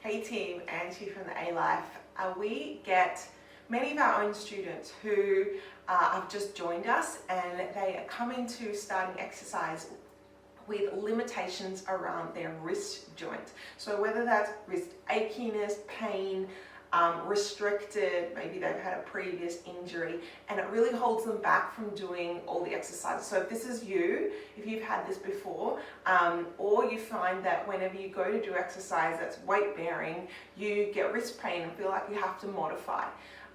Hey team, Ange here from the A-Life. We get many of our own students who have just joined us and they are coming to starting exercise with limitations around their wrist joint. So whether that's wrist achiness, pain, restricted, maybe they've had a previous injury, and it really holds them back from doing all the exercises. So if this is you, if you've had this before, or you find that whenever you go to do exercise that's weight bearing, you get wrist pain and feel like you have to modify.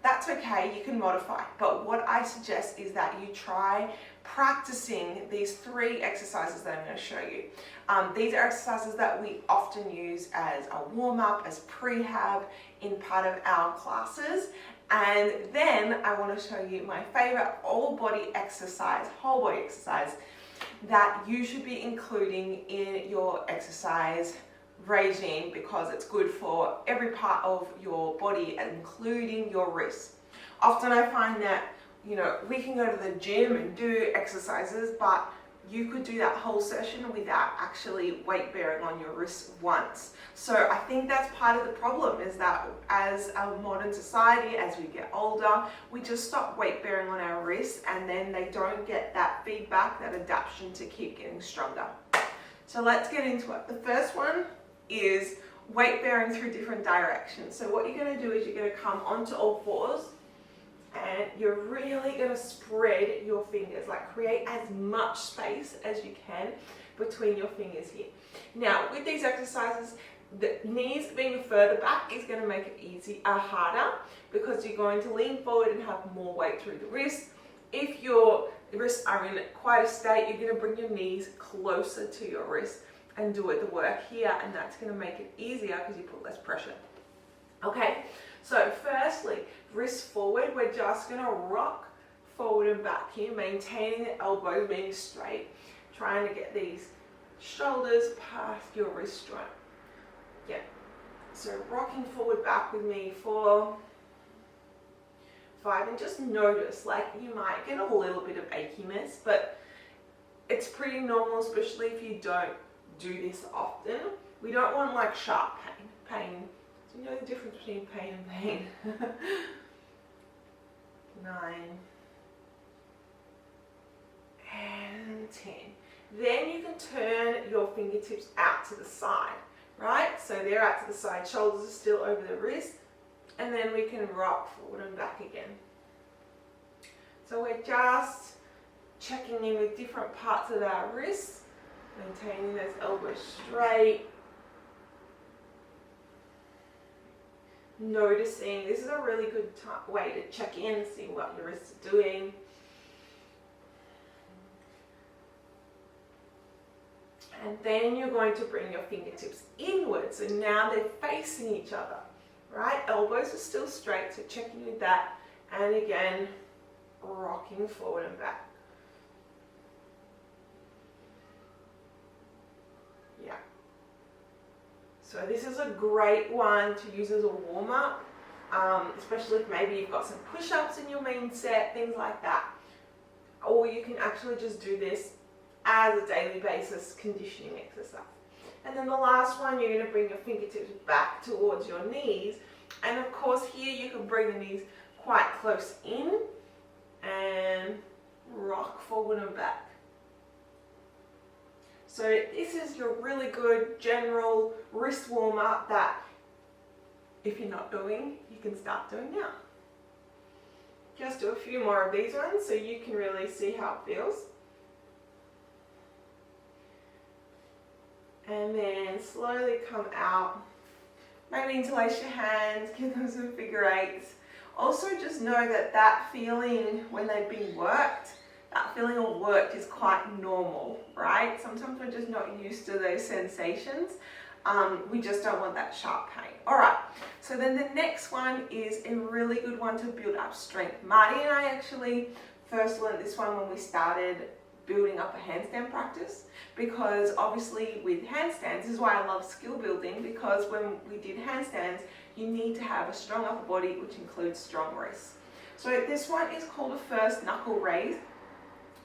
That's okay, you can modify, but what I suggest is that you try practicing these 3 exercises that I'm going to show you. These are exercises that we often use as a warm-up, as prehab in part of our classes, and then I want to show you my favorite whole body exercise that you should be including in your exercise regime because it's good for every part of your body, including your wrists. Often I find that, you know, we can go to the gym and do exercises, but you could do that whole session without actually weight bearing on your wrists once. So I think that's part of the problem, is that as a modern society, as we get older, we just stop weight bearing on our wrists and then they don't get that feedback, that adaptation to keep getting stronger. So let's get into it. The first one is weight bearing through different directions. So what you're going to do is you're going to come onto all fours and you're really going to spread your fingers, like create as much space as you can between your fingers here. Now with these exercises, the knees being further back is going to make it harder because you're going to lean forward and have more weight through the wrists. If your wrists are in quite a state, you're going to bring your knees closer to your wrists and do the work here, and that's going to make it easier because you put less pressure. Okay, so firstly, wrists forward, we're just going to rock forward and back here, maintaining the elbows being straight, trying to get these shoulders past your wrist joint. Yeah, so rocking forward back with me 4, 5, and just notice, like you might get a little bit of achiness, but it's pretty normal, especially if you don't do this often. We don't want like sharp pain. Do you know the difference between pain and pain? 9 and 10. Then you can turn your fingertips out to the side, right? So they're out to the side, shoulders are still over the wrist, and then we can rock forward and back again. So we're just checking in with different parts of our wrists, maintaining those elbows straight. Noticing, this is a really good way to check in, see what your wrists are doing. And then you're going to bring your fingertips inwards, so now they're facing each other, right? Elbows are still straight, so checking with that, and again, rocking forward and back. Yeah. So this is a great one to use as a warm-up, especially if maybe you've got some push-ups in your main set, things like that. Or you can actually just do this as a daily basis conditioning exercise. And then the last one, you're going to bring your fingertips back towards your knees. And of course here you can bring the knees quite close in and rock forward and back. So this is your really good general wrist warm-up that if you're not doing, you can start doing now. Just do a few more of these ones so you can really see how it feels. And then slowly come out. Maybe interlace your hands, give them some figure eights. Also just know that that feeling when they've been worked, that feeling of work is quite normal, right? Sometimes we're just not used to those sensations. We just don't want that sharp pain. All right, so then the next one is a really good one to build up strength. Marty and I actually first learned this one when we started building up a handstand practice, because obviously with handstands, this is why I love skill building, because when we did handstands, you need to have a strong upper body, which includes strong wrists. So this one is called a first knuckle raise.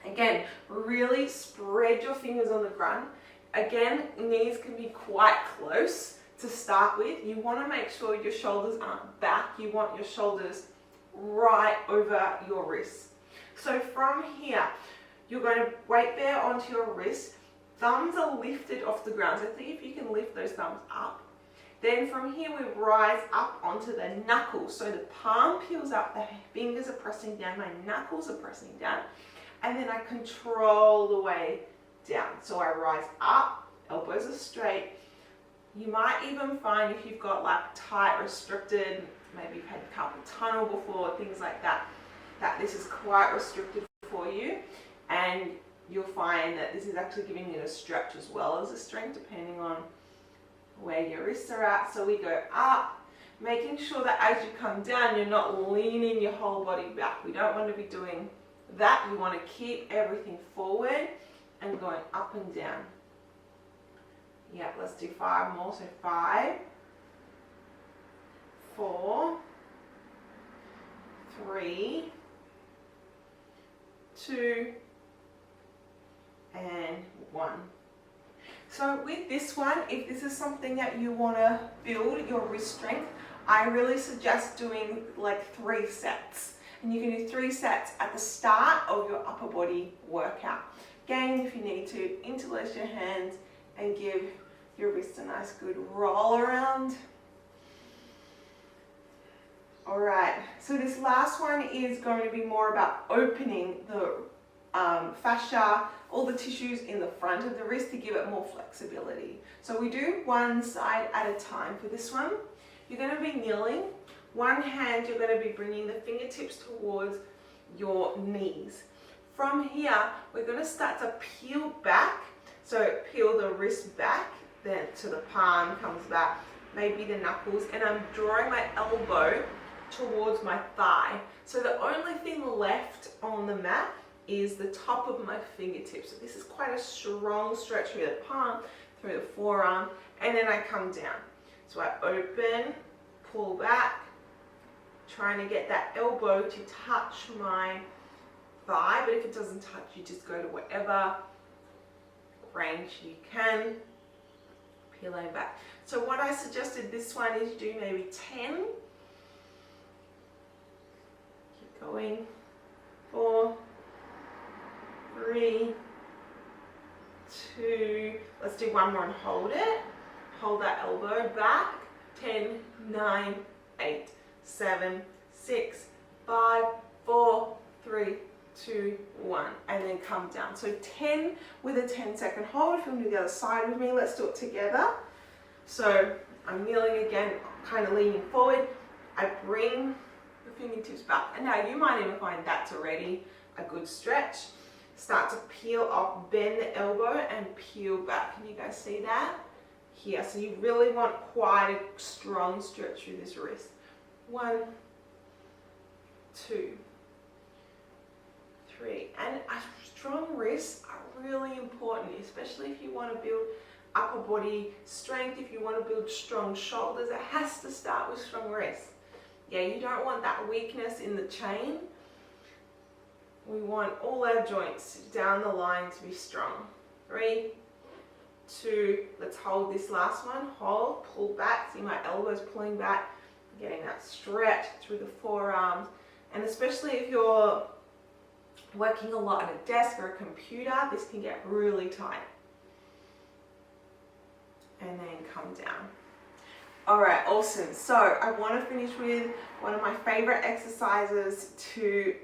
Again, really spread your fingers on the ground. Again, knees can be quite close to start with, you want to make sure your shoulders aren't back. You want your shoulders right over your wrists. So from here, you're going to weight bear onto your wrist. Thumbs are lifted off the ground. So see if you can lift those thumbs up. Then from here, we rise up onto the knuckles. So the palm peels up, the fingers are pressing down, my knuckles are pressing down. And then I control the way down. So I rise up, elbows are straight. You might even find if you've got like tight, restricted, maybe you've had carpal tunnel before, things like that, that this is quite restricted for you. And you'll find that this is actually giving you a stretch as well as a strength, depending on where your wrists are at. So we go up, making sure that as you come down, you're not leaning your whole body back. We don't want to be doing that. You want to keep everything forward and going up and down. Yeah, let's do 5 more. So 5, 4, 3, 2, and 1. So with this one, if this is something that you want to build your wrist strength, I really suggest doing like 3 sets. And you can do 3 sets at the start of your upper body workout. Again, if you need to, interlace your hands and give your wrist a nice good roll around. Alright, so this last one is going to be more about opening the fascia, all the tissues in the front of the wrist to give it more flexibility. So we do one side at a time. For this one, you're going to be kneeling. One hand, you're going to be bringing the fingertips towards your knees. From here, we're going to start to peel back. So peel the wrist back, then to the palm comes back, maybe the knuckles, and I'm drawing my elbow towards my thigh. So the only thing left on the mat is the top of my fingertips. So this is quite a strong stretch through the palm, through the forearm, and then I come down. So I open, pull back, trying to get that elbow to touch my thigh, but if it doesn't touch, you just go to whatever range you can, peeling back. So what I suggested this one is do maybe 10. Keep going. 4, 3, 2, let's do one more and hold it. Hold that elbow back. 10, 9, 8, 7, 6, 5, 4, 3, 2, 1, and then come down. So 10 with a 10-second hold. If you want to do the other side with me, let's do it together. So I'm kneeling again, kind of leaning forward. I bring the fingertips back, and now you might even find that's already a good stretch. Start to peel off, bend the elbow and peel back. Can you guys see that? Here, so you really want quite a strong stretch through this wrist. 1, 2, 3, and strong wrists are really important, especially if you want to build upper body strength, if you want to build strong shoulders. It has to start with strong wrists. Yeah, you don't want that weakness in the chain. We want all our joints down the line to be strong. 3, 2, let's hold this last one. Hold, pull back. See my elbows pulling back, getting that stretch through the forearms. And especially if you're working a lot at a desk or a computer, this can get really tight. And then come down. Alright, awesome. So I want to finish with one of my favorite exercises to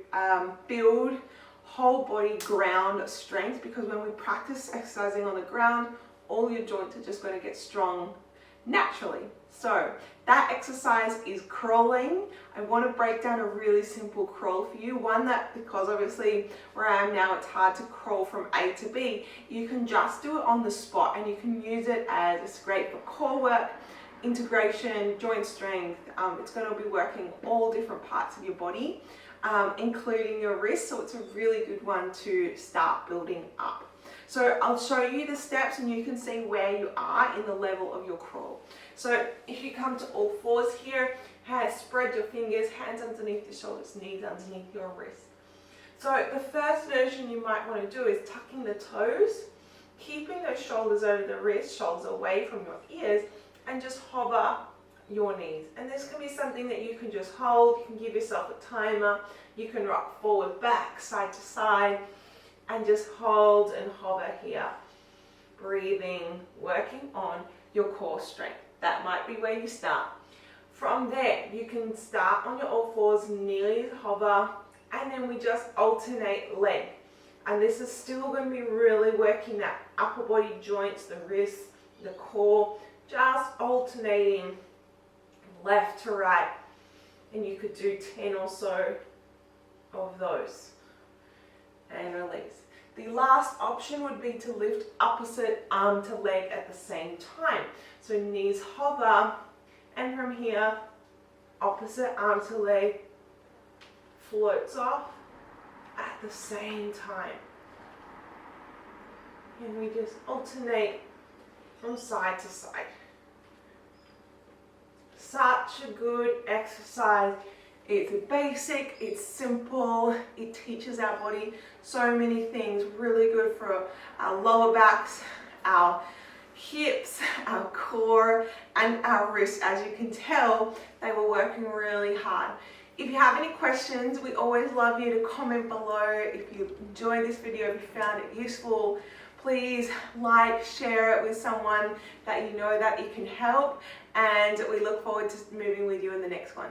build whole body ground strength, because when we practice exercising on the ground, all your joints are just going to get strong naturally. So that exercise is crawling. I want to break down a really simple crawl for you, one that, because obviously where I am now it's hard to crawl from A to B, you can just do it on the spot, and you can use it as it's great for core work, integration, joint strength. It's going to be working all different parts of your body, including your wrists, so it's a really good one to start building up. So I'll show you the steps and you can see where you are in the level of your crawl. So if you come to all fours here, spread your fingers, hands underneath your shoulders, knees underneath your wrists. So the first version you might want to do is tucking the toes, keeping those shoulders over the wrist, shoulders away from your ears, and just hover your knees. And this can be something that you can just hold. You can give yourself a timer. You can rock forward, back, side to side, and just hold and hover here. Breathing, working on your core strength. That might be where you start. From there, you can start on your all fours, knees, hover, and then we just alternate leg. And this is still going to be really working that upper body joints, the wrists, the core, just alternating left to right. And you could do 10 or so of those. And release. The last option would be to lift opposite arm to leg at the same time. So knees hover, and from here, opposite arm to leg floats off at the same time. And we just alternate from side to side. Such a good exercise. It's basic, it's simple, it teaches our body so many things. Really good for our lower backs, our hips, our core, and our wrists. As you can tell, they were working really hard. If you have any questions, we always love you to comment below. If you enjoyed this video, if you found it useful, please like, share it with someone that you know that it can help, and we look forward to moving with you in the next one.